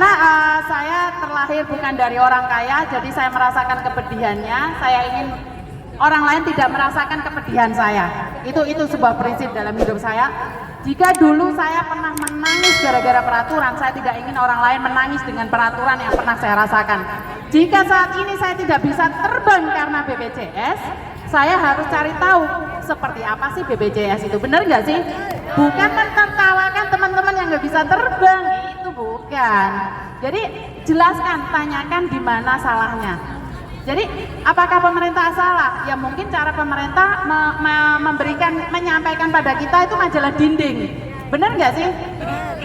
Karena saya terlahir bukan dari orang kaya, jadi saya merasakan kepedihannya. Saya ingin orang lain tidak merasakan kepedihan saya. Itu sebuah prinsip dalam hidup saya. Jika dulu saya pernah menangis gara-gara peraturan, saya tidak ingin orang lain menangis dengan peraturan yang pernah saya rasakan. Jika saat ini saya tidak bisa terbang karena BPJS, saya harus cari tahu seperti apa sih BPJS itu, benar nggak sih? Bukan mentertawakan teman-teman yang nggak bisa terbang, itu bukan. Jadi jelaskan, tanyakan di mana salahnya. Jadi apakah pemerintah salah? Ya mungkin cara pemerintah menyampaikan pada kita itu majalah dinding, benar nggak sih?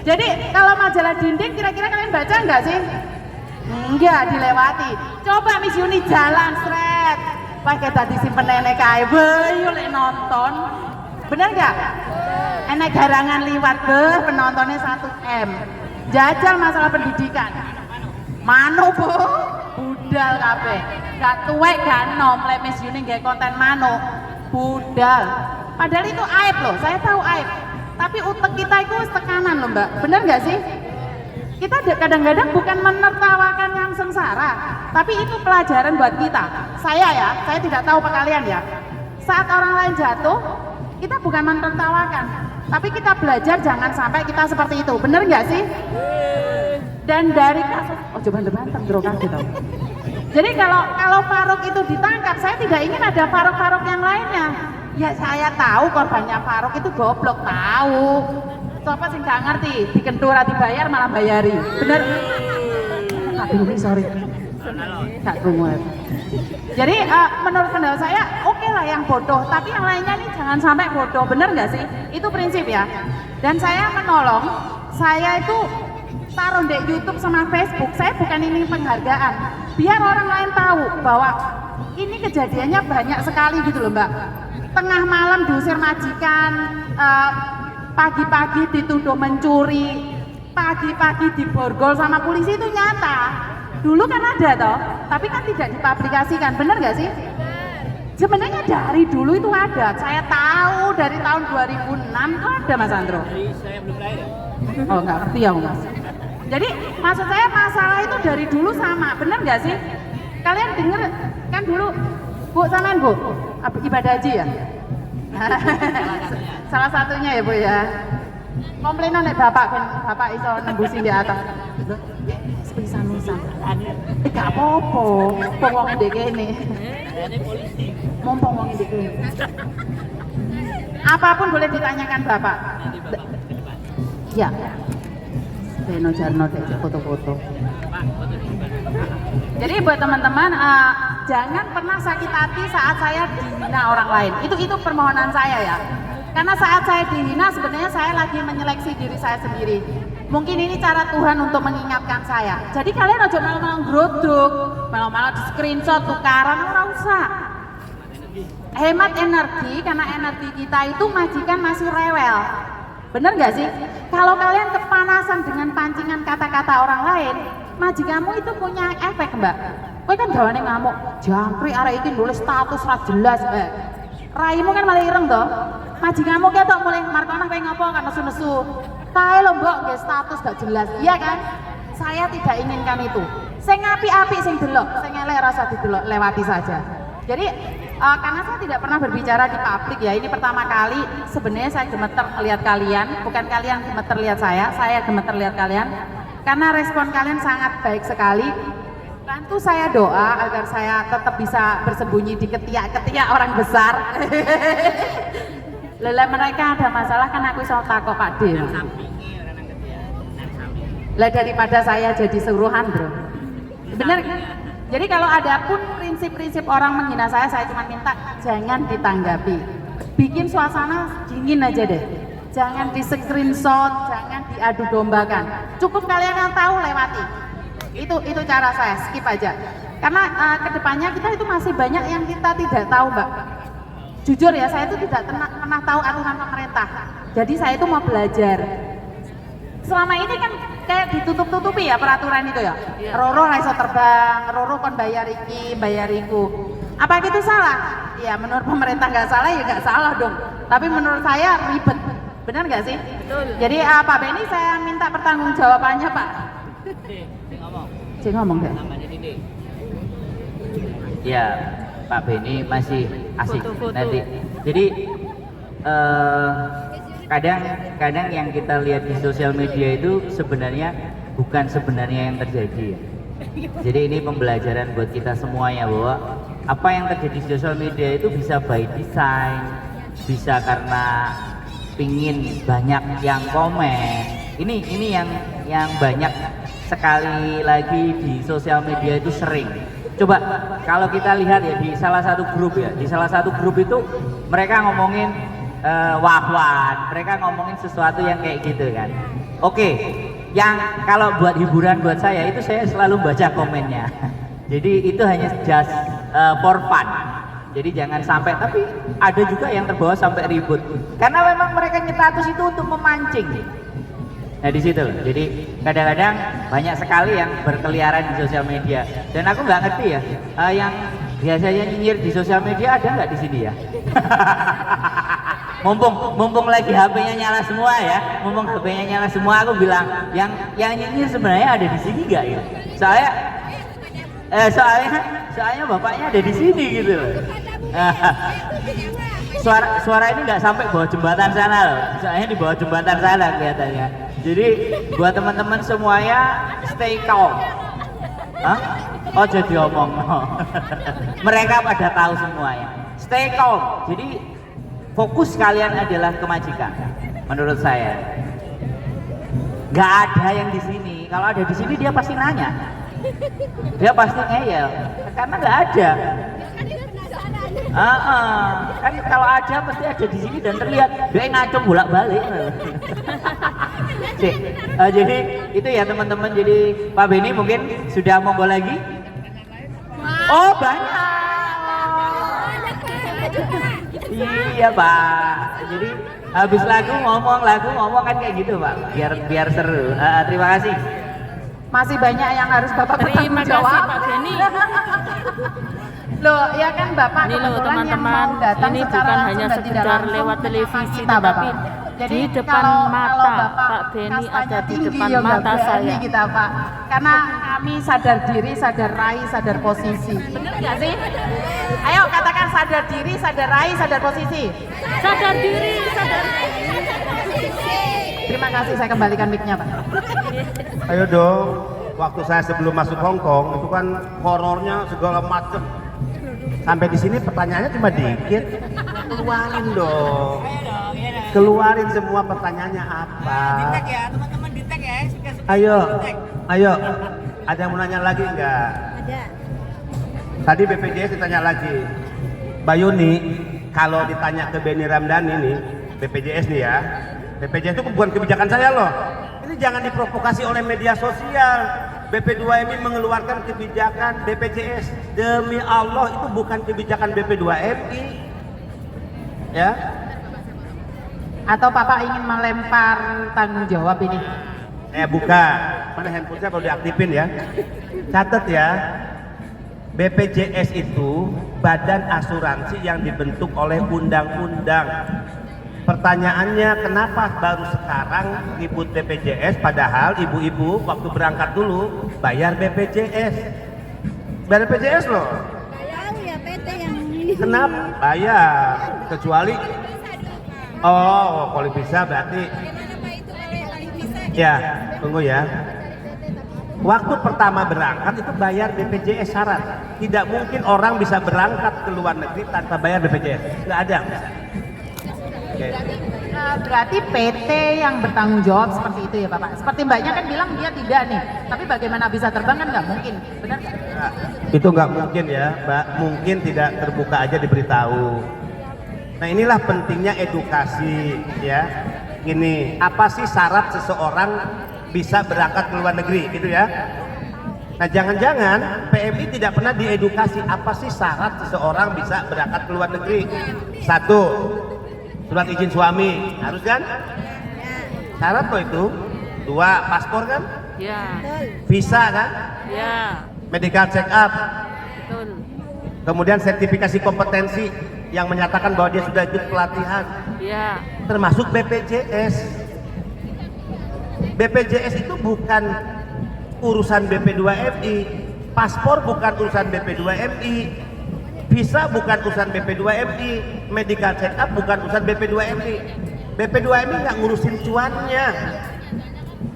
Jadi kalau majalah dinding kira-kira kalian baca nggak sih? Enggak, dilewati. Coba Miss Yuni jalan sret, pakai tadi simpen nenek kae, yuk lek nonton, bener nggak? Enek garangan liwat penontonnya 1 M. Jajal masalah pendidikan, mano bu, budal kabeh, gak tuwek gak nom, lek Miss Yuni nggak konten mano, budal. Padahal itu aib loh, saya tahu aib. Tapi utek kita itu tekanan loh mbak, bener nggak sih? Kita kadang-kadang bukan menertawakan yang sengsara, tapi itu pelajaran buat kita. Saya tidak tahu apa kalian ya. Saat orang lain jatuh, kita bukan menertawakan, tapi kita belajar jangan sampai kita seperti itu. Bener nggak sih? Dan dari kasus, coba banteng gitu. Jadi kalau Faruk itu ditangkap, saya tidak ingin ada Faruk yang lainnya. Ya saya tahu korbannya Faruk itu goblok, tahu. Siapa sih nggak ngerti, dikentura dibayar malah bayari, bener? Aduh, sorry, nggak kuat. Jadi menurut pendapat saya, oke lah yang bodoh, tapi yang lainnya nih jangan sampai bodoh, bener nggak sih? Itu prinsip ya. Dan saya menolong, saya itu taruh di YouTube sama Facebook, saya bukan ini penghargaan, biar orang lain tahu bahwa ini kejadiannya banyak sekali gitu loh mbak. Tengah malam diusir majikan, pagi-pagi dituduh mencuri, pagi-pagi diborgol sama polisi, itu nyata. Dulu kan ada toh, tapi kan tidak dipublikasikan, bener nggak sih? Sebenarnya dari dulu itu ada, saya tahu dari tahun 2006 itu ada Mas Andro. Saya belum lahir. Oh nggak ngerti ya Mas. Jadi maksud saya masalah itu dari dulu sama, bener nggak sih? Kalian denger kan dulu, Bu samain Bu, ibadah haji ya? Salah satunya ya Bu ya. Komplainan nek bapak iso nembusin di atas. Sepisan-pisan. Gak apa-apa, wong wong ndek kene. Mumpung wong ndek kene. Apapun boleh ditanyakan Bapak. Ya. Beno Jarno dek foto-foto. Jadi buat teman-teman, jangan pernah sakit hati saat saya dihina orang lain. Itu permohonan saya ya. Karena saat saya dihina sebenarnya saya lagi menyeleksi diri saya sendiri. Mungkin ini cara Tuhan untuk mengingatkan saya. Jadi kalian aja malah grodok, malah di screenshot tukaran, ora usah. Hemat energi, karena energi kita itu majikan masih rewel. Bener nggak sih? Kalau kalian kepanasan dengan pancingan kata-kata orang lain, majikanmu itu punya efek mbak. Kowe kan gawane ngamuk, jangkrik arek iki nulis status ra jelas, mbak. Raimu kan malah ireng toh. Majikanmu ketok mulai markono kowe ngopo kan nesu-nesu. Kae lho mbok nggih status gak jelas. Iya kan? Saya tidak inginkan itu. Sing apik-apik sing delok, sing elek rasa didelok, lewati saja. Jadi karena saya tidak pernah berbicara di publik ya, ini pertama kali sebenarnya saya gemeter melihat kalian, bukan kalian gemeter lihat saya gemeter lihat kalian, karena respon kalian sangat baik sekali. Bantu saya doa agar saya tetap bisa bersembunyi di ketiak-ketiak orang besar. Lele mereka ada masalah kan aku iso takok Pak D. Lah daripada saya jadi suruhan bro. Bener. Jadi kalau ada pun prinsip-prinsip orang menghina saya cuma minta jangan ditanggapi. Bikin suasana dingin aja deh. Jangan di screenshot, jangan diadu dombakan. Cukup kalian yang tahu lewati. Itu cara saya, skip aja. Karena kedepannya kita itu masih banyak yang kita tidak tahu mbak. Jujur ya, saya itu tidak pernah tahu aturan pemerintah. Jadi saya itu mau belajar. Selama ini kan kayak ditutup-tutupi ya peraturan itu ya. Roro iso terbang, Roro kon bayar iki, bayar iku. Apa itu salah? Ya menurut pemerintah nggak salah ya nggak salah dong. Tapi menurut saya ribet. Benar nggak sih? Betul. Jadi Pak Beni saya minta pertanggungjawabannya Pak. Cik ngomong deh. Ya, Pak Beni masih asik nanti. Jadi kadang yang kita lihat di sosial media itu sebenarnya bukan sebenarnya yang terjadi. Jadi ini pembelajaran buat kita semuanya bahwa apa yang terjadi di sosial media itu bisa by design, bisa karena pingin banyak yang komen. Ini yang banyak sekali lagi di sosial media itu sering. Coba kalau kita lihat ya di salah satu grup itu mereka ngomongin wahwan, mereka ngomongin sesuatu yang kayak gitu kan. Oke, yang kalau buat hiburan buat saya itu saya selalu baca komennya. Jadi itu hanya just for fun. Jadi jangan sampai, tapi ada juga yang terbawa sampai ribut. Karena memang mereka nyetatus itu untuk memancing. Nah di situ, jadi kadang-kadang banyak sekali yang berkeliaran di sosial media. Dan aku nggak ngerti ya, yang biasanya nyinyir di sosial media ada nggak di sini ya? mumpung lagi HP-nya nyala semua ya, mumpung HP-nya nyala semua, aku bilang yang nyinyir sebenarnya ada di sini nggak ya? Soalnya bapaknya ada di sini gitu loh. Suara ini nggak sampai bawah jembatan sana loh, soalnya di bawah jembatan sana kelihatannya. Jadi buat teman-teman semuanya stay calm. Hah? Oh jadi omong. Mereka pada tahu semuanya. Stay calm. Jadi fokus kalian adalah kemajikan. Menurut saya. Nggak ada yang di sini. Kalau ada di sini dia pasti nanya. Dia pasti ngeyel. Karena nggak ada. Kan kalau ada pasti ada di sini dan terlihat dia ngacung bolak-balik. Jadi itu ya teman-teman. Jadi Pak Beni mungkin sudah monggo lagi. Oh banyak. Iya Pak. Jadi habis lagu ngomong kan kayak gitu Pak. Biar seru. Terima kasih. Masih banyak yang harus Bapak bertanggung jawab. Terima kasih Pak Beni. Loh, ya kan Bapak Ini loh kebetulan yang teman-teman, mau datang ini secara bukan langsung hanya dan tidak sekedar langsung lewat menyapa televisi, kita, tetapi Bapak. Jadi di depan mata Bapak Pak Beni kastanya ada di tinggi, depan ya nggak mata berani saya. kita Pak. Karena kami sadar diri, sadar rai, sadar posisi. Bener nggak sih? Ayo katakan sadar diri, sadar rai, sadar posisi. Sadar diri, sadar Terima kasih, saya kembalikan mic-nya Pak. Ayo dong, waktu saya sebelum masuk Hong Kong itu kan horornya segala macem. Sampai di sini pertanyaannya cuma dikit. Keluarin dong. Keluarin semua pertanyaannya apa. Di-tag ya, teman-teman di-tag ya. Ayo. Ada yang mau nanya lagi enggak? Ada. Tadi BPJS ditanya lagi. Bayuni, kalau ditanya ke Beni Ramdhani nih, BPJS nih ya. BPJS itu bukan kebijakan saya loh. Ini jangan diprovokasi oleh media sosial. BP2MI mengeluarkan kebijakan BPJS. Demi Allah itu bukan kebijakan BP2MI. Ya. Atau Bapak ingin melempar tanggung jawab ini? Buka. Mana handphone saya kalau diaktifin ya. Catat ya. BPJS itu badan asuransi yang dibentuk oleh undang-undang. Pertanyaannya kenapa baru sekarang ribut BPJS padahal ibu-ibu waktu berangkat dulu bayar BPJS. Bayar BPJS loh. Tahu ya PT yang ini. Kenapa? Bayar. Kecuali kalau bisa berarti Bagaimana Pak itu kalau yang paling bisa? ya, tunggu ya. Waktu pertama berangkat itu bayar BPJS syarat. Tidak mungkin orang bisa berangkat ke luar negeri tanpa bayar BPJS. Nggak ada. Oke. Berarti PT yang bertanggung jawab seperti itu ya Bapak. Seperti Mbaknya kan bilang dia tidak nih. Tapi bagaimana bisa terbang kan nggak mungkin, benar nggak? Nah, itu nggak mungkin ya, Mbak. Mungkin tidak terbuka aja diberitahu. Nah inilah pentingnya edukasi ya. Gini, apa sih syarat seseorang bisa berangkat ke luar negeri gitu ya? Nah jangan-jangan PMI tidak pernah diedukasi apa sih syarat seseorang bisa berangkat ke luar negeri. Satu, surat izin suami, harus kan? Syarat kok itu. Dua, paspor kan? Ya, Visa kan? ya, Medical check up. betul. Kemudian sertifikasi kompetensi yang menyatakan bahwa dia sudah ikut pelatihan. Ya, Termasuk BPJS. BPJS itu bukan urusan BP2MI, paspor bukan urusan BP2MI, visa bukan urusan BP2MI, medical check up bukan urusan BP2MI. BP2MI nggak ngurusin cuannya.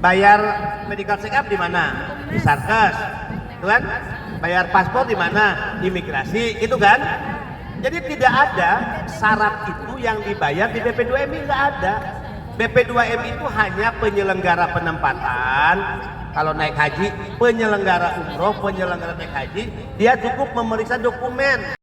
Bayar medical check up di mana? Di Sarkas, itu kan? Bayar paspor di mana? Di imigrasi, itu kan? Jadi tidak ada syarat itu yang dibayar di BP2MI, nggak ada. BP2MI itu hanya penyelenggara penempatan. Kalau naik haji, penyelenggara umroh, penyelenggara naik haji, dia cukup memeriksa dokumen.